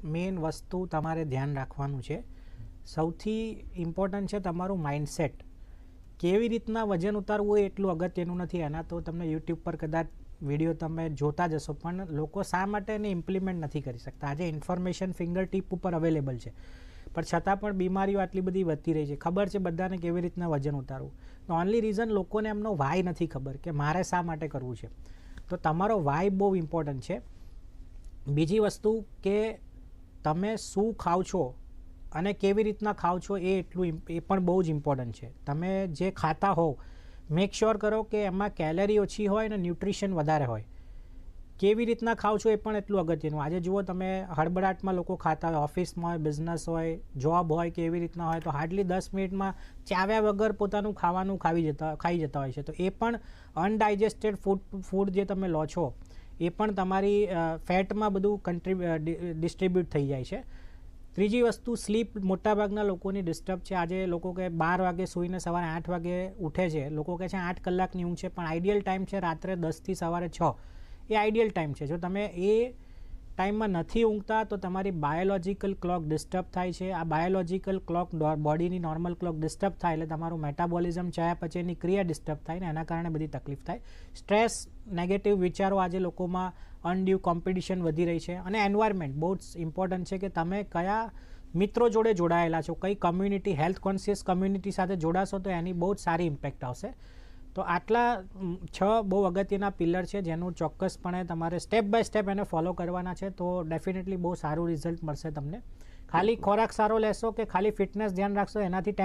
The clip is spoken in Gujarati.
મેઇન વસ્તુ તમારે ધ્યાન રાખવાનું છે. સૌથી ઇમ્પોર્ટન્ટ છે તમારું માઇન્ડસેટ. કેવી રીતના વજન ઉતારવું એ એટલું અગત્યનું નથી. એના તો તમને યુટ્યુબ પર કદાચ વિડીયો તમે જોતા જશો, પણ લોકો શા માટે એને ઇમ્પ્લિમેન્ટ નથી કરી શકતા. આજે ઇન્ફોર્મેશન ફિંગર ટીપ ઉપર અવેલેબલ છે, પણ છતાં પણ બીમારીઓ આટલી બધી વધતી રહી છે. ખબર છે બધાને કેવી રીતના વજન ઉતારવું. તો ઓનલી રીઝન લોકોને એમનો વાય નથી ખબર કે મારે શા માટે કરવું છે. તો તમારો વાય બહુ ઇમ્પોર્ટન્ટ છે. બીજી વસ્તુ કે તમે શું ખાઓ છો અને કેવી રીતના ખાઓ છો એ પણ બહુ જ ઇમ્પોર્ટન્ટ છે. તમે જે ખાતા હોવ મેક શ્યોર કરો કે એમાં કેલેરી ઓછી હોય અને ન્યુટ્રિશન વધારે હોય. કેવી રીતના ખાઓ છો એ પણ એટલું અગત્યનું. આજે જુઓ તમે હડબડાટમાં લોકો ખાતા હોય, ઓફિસમાં હોય, બિઝનેસ હોય, જોબ હોય કે એવી રીતના હોય, તો હાર્ડલી 10 મિનિટમાં ચાવ્યા વગર પોતાનું ખાવાનું ખાઈ જતા હોય છે. તો એ પણ અનડાઇજેસ્ટેડ ફૂડ જે તમે લો છો એ પણ તમારી ફેટમાં બધું ડિસ્ટ્રીબ્યુટ થઈ જાય છે. ત્રીજી વસ્તુ સ્લીપ મોટાભાગના લોકોની ડિસ્ટર્બ છે. આજે લોકો કે 12 વાગે સૂઈને સવારે 8 વાગે ઉઠે છે. લોકો કહે છે 8 કલાકની ઊંઘ છે, પણ આઈડિયલ ટાઈમ છે રાત્રે 10થી સવારે 6. એ આઈડિયલ ટાઈમ છે. જો તમે એ ટાઈમમાં નથી ઊંઘતા તો તમારી બાયોલોજિકલ ક્લોક ડિસ્ટર્બ થાય છે. આ બાયોલોજિકલ ક્લોક બોડીની નોર્મલ ક્લોક ડિસ્ટર્બ થાય એટલે તમારું મેટાબોલિઝમ ચયાપચયની ક્રિયા ડિસ્ટર્બ થાય ને એના કારણે બધી તકલીફ થાય. સ્ટ્રેસ, નેગેટિવ વિચારો આજે લોકોમાં અનડ્યુ કોમ્પિટિશન વધી રહી છે. અને એન્વાયરમેન્ટ બહુ જ ઇમ્પોર્ટન્ટ છે કે તમે કયા મિત્રો જોડે જોડાયેલા છો, કઈ કમ્યુનિટી, હેલ્થ કોન્શિયસ કમ્યુનિટી સાથે જોડાશો તો એની બહુ જ સારી ઇમ્પેક્ટ આવશે. તો આટલા 6 બહુ અગત્યના પિલર છે જેનું ચોક્કસપણે તમારે સ્ટેપ બાય સ્ટેપ એને ફોલો કરવાના છે. તો ડેફિનેટલી બહુ સારું રિઝલ્ટ મળશે તમને. ખાલી ખોરાક સારો લેશો કે ખાલી ફિટનેસ ધ્યાન રાખશો એનાથી